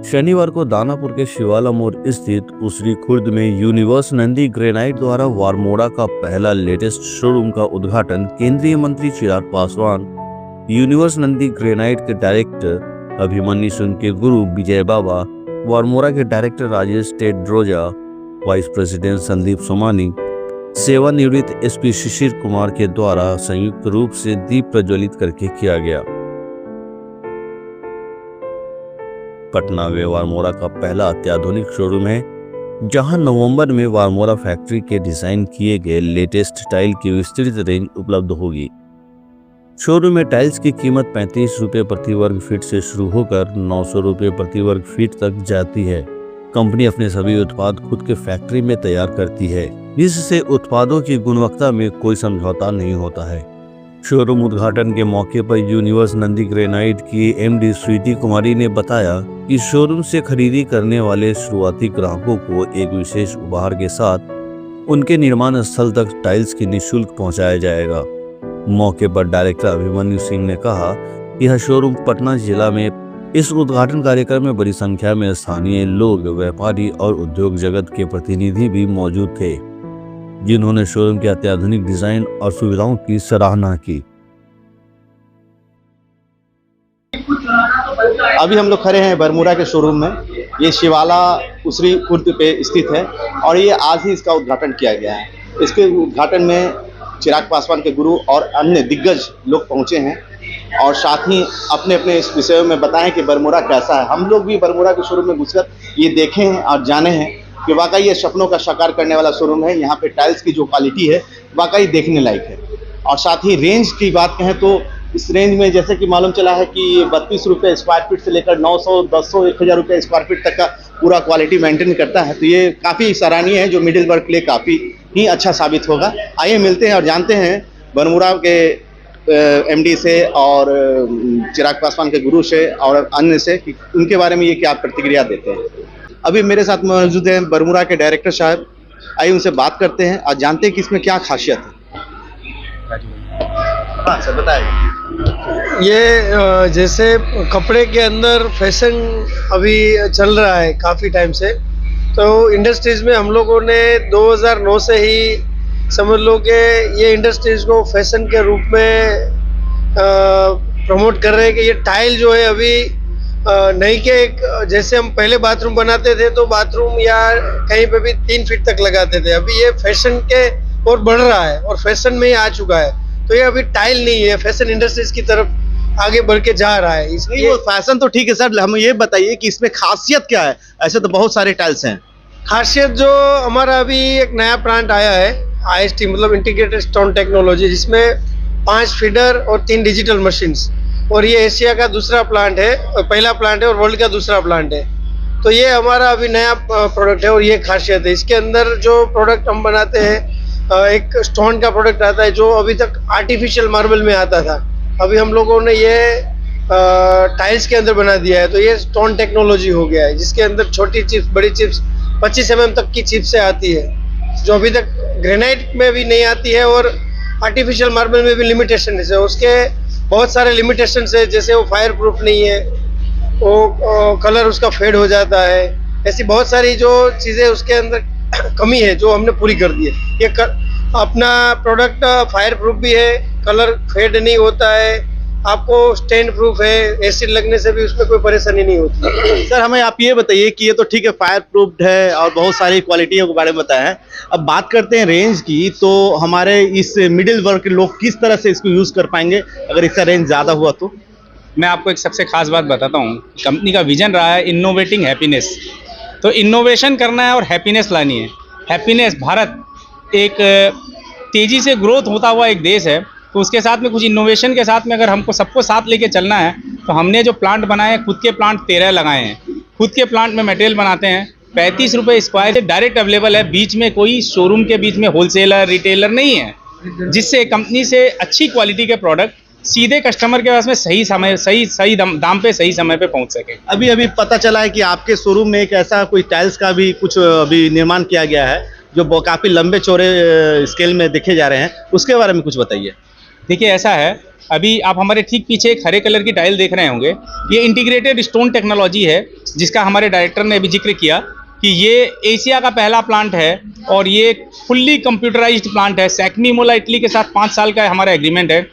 शनिवार को दानापुर के शिवाला मोड़ स्थित उसरी खुर्द में यूनिवर्स नंदी ग्रेनाइट द्वारा वारमोड़ा का पहला लेटेस्ट शोरूम का उद्घाटन केंद्रीय मंत्री चिराग पासवान, यूनिवर्स नंदी ग्रेनाइट के डायरेक्टर अभिमन्यु सिंह के गुरु विजय बाबा, वारमोड़ा के director Rajesh Tedroja, vice president Sandeep Somani, सेवानिवृत्त एसपी शिशिर कुमार के द्वारा संयुक्त रूप से दीप प्रज्वलित करके किया गया। पटना में वारमोड़ा का पहला अत्याधुनिक शोरूम है, जहां नवंबर में वारमोड़ा फैक्ट्री के डिजाइन किए गए लेटेस्ट टाइल की विस्तृत रेंज उपलब्ध होगी। शोरूम में टाइल्स की कीमत 35 रुपये प्रति वर्ग फीट से शुरू होकर 900 रुपये प्रति वर्ग फीट तक जाती है। कंपनी अपने सभी उत्पाद खुद के फैक्ट्री में तैयार करती है, जिससे उत्पादों की गुणवत्ता में कोई समझौता नहीं होता है। शोरूम उद्घाटन के मौके पर यूनिवर्स नंदी ग्रेनाइट की एमडी स्वीटी कुमारी ने बताया कि शोरूम से खरीदी करने वाले शुरुआती ग्राहकों को एक विशेष उपहार के साथ उनके निर्माण स्थल तक टाइल्स की निःशुल्क पहुंचाया जाएगा। मौके पर डायरेक्टर अभिमन्यु सिंह ने कहा कि यह शोरूम पटना जिला में इस उद्घाटन कार्यक्रम में बड़ी संख्या में स्थानीय लोग, व्यापारी और उद्योग जगत के प्रतिनिधि भी मौजूद थे, जिन्होंने शोरूम के अत्याधुनिक डिजाइन और सुविधाओं की सराहना की। अभी हम लोग खड़े हैं बरमूडा के शोरूम में। ये शिवाला उसरी खुर्द पे स्थित है और ये आज ही इसका उद्घाटन किया गया है। इसके उद्घाटन में चिराग पासवान के गुरु और अन्य दिग्गज लोग पहुंचे हैं और साथ ही अपने अपने इस विषय में बताएं कि बरमूडा कैसा है। हम लोग भी बरमूडा के शोरूम में घुसकर ये देखे हैं और जाने हैं कि वाकई ये सपनों का साकार करने वाला शोरूम है। यहाँ पे टाइल्स की जो क्वालिटी है वाकई देखने लायक है। और साथ ही रेंज की बात कहें तो इस रेंज में जैसे कि मालूम चला है कि 32 रुपये स्क्वायर फीट से लेकर 900, 1200, 1000 रुपये स्क्वायर फीट तक का पूरा क्वालिटी मेंटेन करता है। तो ये काफ़ी सराहनीय है, जो मिडिल वर्ग के लिए काफ़ी ही अच्छा साबित होगा। आइए मिलते हैं और जानते हैं बरमूडा के एमडी से और चिराग पासवान के गुरु से और अन्य से कि उनके बारे में ये क्या प्रतिक्रिया देते हैं। अभी मेरे साथ मौजूद हैं बरमूडा के डायरेक्टर साहब। आइए उनसे बात करते हैं और जानते हैं कि इसमें क्या खासियत है। हाँ सर बताइए। ये जैसे कपड़े के अंदर फैशन अभी चल रहा है काफ़ी टाइम से, तो इंडस्ट्रीज़ में हम लोगों ने 2009 से ही समझ लो कि ये इंडस्ट्रीज़ को फैशन के रूप में प्रमोट कर रहे हैं कि ये टाइल जो है अभी नहीं के एक जैसे हम पहले बाथरूम बनाते थे तो बाथरूम या कहीं पे भी 3 फीट तक लगाते थे, अभी ये फैशन के और बढ़ रहा है और फैशन में ही आ चुका है। तो ये अभी टाइल नहीं है, फैशन इंडस्ट्रीज की तरफ आगे बढ़ के जा रहा है। इसलिए वो फैशन तो ठीक है सर, हमें ये बताइए कि इसमें खासियत क्या है। ऐसे तो बहुत सारे टाइल्स हैं। खासियत जो हमारा अभी एक नया प्लांट आया है IST मतलब इंटीग्रेटेड स्टोन टेक्नोलॉजी, जिसमें 5 फीडर और 3 डिजिटल मशीन्स, और ये एशिया का दूसरा प्लांट है, पहला प्लांट है और वर्ल्ड का दूसरा प्लांट है। तो ये हमारा अभी नया प्रोडक्ट है और ये खासियत है। इसके अंदर जो प्रोडक्ट हम बनाते हैं, एक स्टोन का प्रोडक्ट आता है जो अभी तक आर्टिफिशियल मार्बल में आता था, अभी हम लोगों ने ये टाइल्स के अंदर बना दिया है। तो ये स्टोन टेक्नोलॉजी हो गया है, जिसके अंदर छोटी चिप्स, बड़ी चिप्स 25 mm तक की चिप्स से आती है, जो अभी तक ग्रेनाइट में भी नहीं आती है और आर्टिफिशियल मार्बल में भी लिमिटेशन है। उसके बहुत सारे लिमिटेशन है, जैसे वो फायर प्रूफ नहीं है, वो कलर उसका फेड हो जाता है, ऐसी बहुत सारी जो चीज़ें उसके अंदर कमी है जो हमने पूरी कर दी है। ये अपना प्रोडक्ट फायर प्रूफ भी है, कलर फेड नहीं होता है, आपको स्टेन प्रूफ है, एसिड लगने से भी उसमें कोई परेशानी नहीं होती। सर हमें आप ये बताइए कि ये तो ठीक है फायर प्रूफ है और बहुत सारी क्वालिटियों के बारे में बताया है। अब बात करते हैं रेंज की, तो हमारे इस मिडिल वर्ग के लोग किस तरह से इसको यूज़ कर पाएंगे अगर इसका रेंज ज़्यादा हुआ तो? मैं आपको एक सबसे खास बात बताता हूँ। कंपनी का विजन रहा है इनोवेटिंग हैप्पीनेस। तो इनोवेशन करना है और हैप्पीनेस लानी है। हैप्पीनेस, भारत एक तेज़ी से ग्रोथ होता हुआ एक देश है, तो उसके साथ में कुछ इनोवेशन के साथ में अगर हमको सबको साथ लेके चलना है, तो हमने जो प्लांट बनाए हैं, खुद के प्लांट 13 लगाए हैं। खुद के प्लांट में मटेरियल बनाते हैं, 35 रुपये स्क्वायर डायरेक्ट अवेलेबल है। बीच में कोई शोरूम के बीच में होलसेलर, रिटेलर नहीं है, जिससे कंपनी से अच्छी क्वालिटी के प्रोडक्ट सीधे कस्टमर के पास में सही समय, सही दाम पे सही समय पे पहुंच सके। अभी पता चला है कि आपके शोरूम में एक ऐसा कोई टाइल्स का भी कुछ अभी निर्माण किया गया है जो काफ़ी लंबे चौड़े स्केल में देखे जा रहे हैं, उसके बारे में कुछ बताइए। देखिए ऐसा है, अभी आप हमारे ठीक पीछे एक हरे कलर की टाइल देख रहे होंगे, ये इंटीग्रेटेड स्टोन टेक्नोलॉजी है, जिसका हमारे डायरेक्टर ने अभी जिक्र किया कि ये एशिया का पहला प्लांट है और ये फुल्ली कंप्यूटराइज्ड प्लांट है। सैकमी मोला इटली के साथ 5 साल का हमारा एग्रीमेंट है।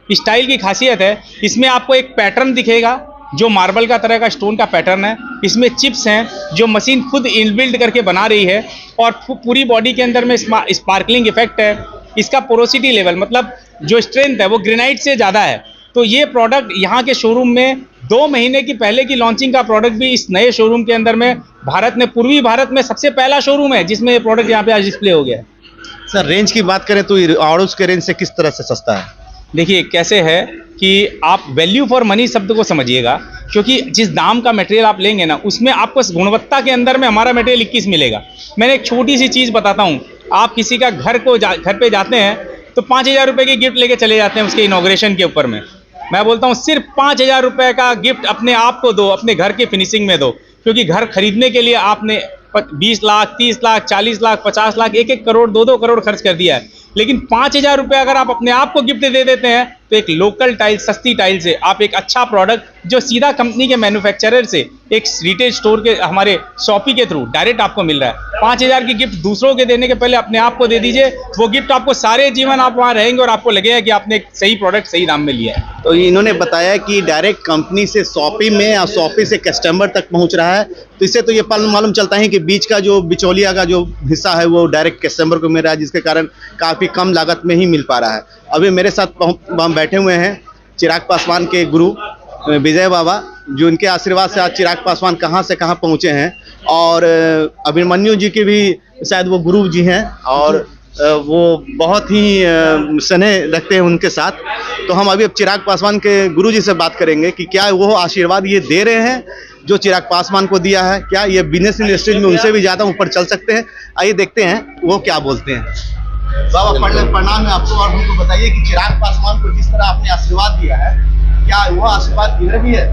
इस टाइल की खासियत है, इसमें आपको एक पैटर्न दिखेगा जो मार्बल का तरह का स्टोन का पैटर्न है। इसमें चिप्स हैं जो मशीन खुद इनबिल्ड करके बना रही है और पूरी बॉडी के अंदर में स्पार्कलिंग इफेक्ट है। इसका पोरोसिटी लेवल मतलब जो स्ट्रेंथ है वो ग्रेनाइट से ज़्यादा है। तो ये प्रोडक्ट यहाँ के शोरूम में 2 महीने की पहले की लॉन्चिंग का प्रोडक्ट भी इस नए शोरूम के अंदर में पूर्वी भारत में सबसे पहला शोरूम है जिसमें ये प्रोडक्ट यहाँ पे आज डिस्प्ले हो गया है। सर रेंज की बात करें तो और उसके रेंज से किस तरह से सस्ता है? देखिए कैसे है कि आप वैल्यू फॉर मनी शब्द को समझिएगा, क्योंकि जिस दाम का मटेरियल आप लेंगे ना उसमें आपको गुणवत्ता के अंदर में हमारा मटेरियल 21 मिलेगा। मैंने एक छोटी सी चीज़ बताता हूँ, आप किसी का घर पे जाते हैं तो 5,000 रुपये की गिफ्ट लेके चले जाते हैं उसके इनॉग्रेशन के ऊपर में। मैं बोलता हूँ सिर्फ 5,000 रुपये का गिफ्ट अपने आप को दो, अपने घर के फिनिशिंग में दो, क्योंकि घर खरीदने के लिए आपने 20 लाख, 30 लाख, 40 लाख, 50 लाख, 1-1 करोड़, 2-2 करोड़ खर्च कर दिया है। लेकिन 5,000 रुपये अगर आप अपने आप को गिफ्ट दे देते हैं तो एक लोकल टाइल, सस्ती टाइल से आप एक अच्छा प्रोडक्ट जो सीधा कंपनी के मैन्युफैक्चरर से एक रिटेल स्टोर के हमारे शॉपी के थ्रू डायरेक्ट आपको मिल रहा है। 5,000 की गिफ्ट दूसरों के देने के पहले अपने आप को दे दीजिए, वो गिफ्ट आपको सारे जीवन आप वहाँ रहेंगे और आपको लगेगा कि आपने एक सही प्रोडक्ट सही दाम में लिया है। तो इन्होंने बताया कि डायरेक्ट कंपनी से शॉपी में या शॉपी से कस्टमर तक पहुंच रहा है, तो इससे तो ये मालूम चलता है कि बीच का जो बिचौलिया का जो हिस्सा है वो डायरेक्ट कस्टमर को मिल रहा है, जिसके कारण काफ़ी कम लागत में ही मिल पा रहा है। अभी मेरे साथ हम बैठे हुए हैं चिराग पासवान के गुरु विजय बाबा, जो इनके आशीर्वाद से आज चिराग पासवान कहाँ से कहाँ पहुँचे हैं, और अभिमन्यु जी के भी शायद वो गुरु जी हैं और वो बहुत ही स्नेह रखते हैं उनके साथ। तो हम अभी अब चिराग पासवान के गुरु जी से बात करेंगे कि क्या वो आशीर्वाद ये दे रहे हैं जो चिराग पासवान को दिया है, क्या ये बिजनेस इंडस्ट्री में उनसे भी ज़्यादा ऊपर चल सकते हैं। आइए देखते हैं वो क्या बोलते हैं। बाबा प्रणाम है आपको, और हमको बताइए कि चिराग पासवान को जिस तरह आपने आशीर्वाद दिया है, क्या वो आशीर्वाद इधर भी है?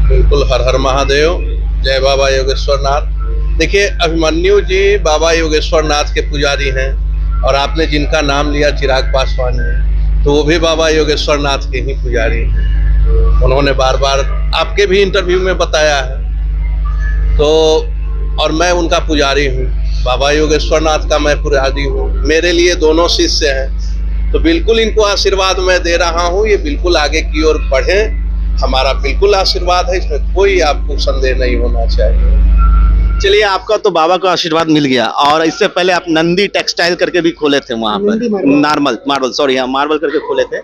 बिल्कुल। हर हर महादेव, जय बाबा योगेश्वर नाथ। देखिए अभिमन्यु जी बाबा योगेश्वर नाथ के पुजारी हैं और आपने जिनका नाम लिया चिराग पासवान है, तो वो भी बाबा योगेश्वर नाथ के ही पुजारी हैं। उन्होंने बार बार आपके भी इंटरव्यू में बताया है, तो और मैं उनका पुजारी हूँ, बाबा योगेश्वर नाथ का मैं पुजारी हूँ। मेरे लिए दोनों शिष्य हैं, तो बिल्कुल इनको आशीर्वाद मैं दे रहा हूँ, ये बिल्कुल आगे की ओर बढ़ें, हमारा बिल्कुल आशीर्वाद है, इसमें कोई आपको संदेह नहीं होना चाहिए। चलिए, आपका तो बाबा का आशीर्वाद मिल गया, और इससे पहले आप नंदी टेक्सटाइल करके भी खोले थे वहाँ पर, मार्बल करके खोले थे।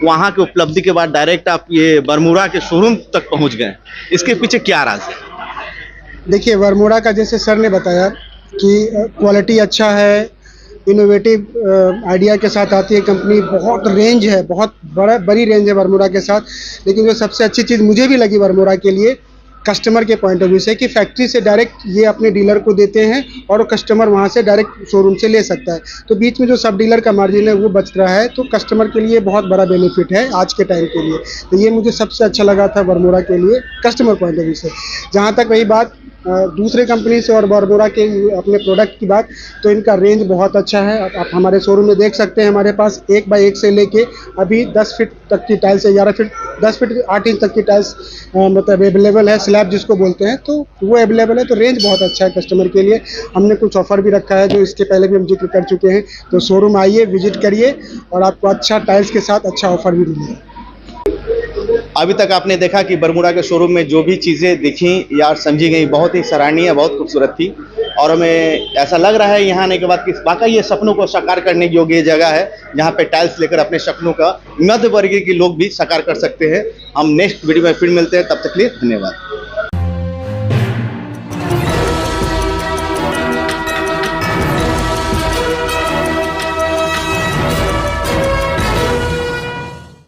वहाँ की उपलब्धि के बाद डायरेक्ट आप ये बरमूडा के शोरूम तक पहुँच गए, इसके पीछे क्या राज है? देखिए, बरमूडा का जैसे सर ने बताया कि क्वालिटी अच्छा है, इनोवेटिव आइडिया के साथ आती है कंपनी, बहुत रेंज है, बहुत बड़ी रेंज है बरमूडा के साथ। लेकिन जो सबसे अच्छी चीज़ मुझे भी लगी बरमूडा के लिए कस्टमर के पॉइंट ऑफ व्यू से, कि फैक्ट्री से डायरेक्ट ये अपने डीलर को देते हैं और कस्टमर वहाँ से डायरेक्ट शोरूम से ले सकता है। तो बीच में जो सब डीलर का मार्जिन है वो बच रहा है, तो कस्टमर के लिए बहुत बड़ा बेनिफिट है आज के टाइम के लिए। तो ये मुझे सबसे अच्छा लगा था बरमूडा के लिए कस्टमर पॉइंट ऑफ व्यू से। जहाँ तक रही बात दूसरे कंपनी से और बरमूडा के अपने प्रोडक्ट की बात, तो इनका रेंज बहुत अच्छा है। आप हमारे शोरूम में देख सकते हैं, हमारे पास 1x1 से लेके अभी 10 फीट तक की टाइल्स है, 11 फीट 10 फीट 8 इंच तक की टाइल्स मतलब अवेलेबल है, स्लैब जिसको बोलते हैं, तो वो अवेलेबल है। तो रेंज बहुत अच्छा है कस्टमर के लिए। हमने कुछ ऑफर भी रखा है जो इसके पहले भी हम जिक्र कर चुके हैं। तो शोरूम आइए, विजिट करिए और आपको अच्छा टाइल्स के साथ अच्छा ऑफर भी मिलेगा। अभी तक आपने देखा कि बरमूडा के शोरूम में जो भी चीज़ें दिखी या समझी गई बहुत ही सराहनीय, बहुत खूबसूरत थी, और हमें ऐसा लग रहा है यहाँ आने के बाद कि वाकई ये सपनों को साकार करने योग्य ये जगह है, जहाँ पे टाइल्स लेकर अपने सपनों का मध्य वर्गीय के लोग भी साकार कर सकते हैं। हम नेक्स्ट वीडियो में फिर मिलते हैं, तब तक के लिए धन्यवाद।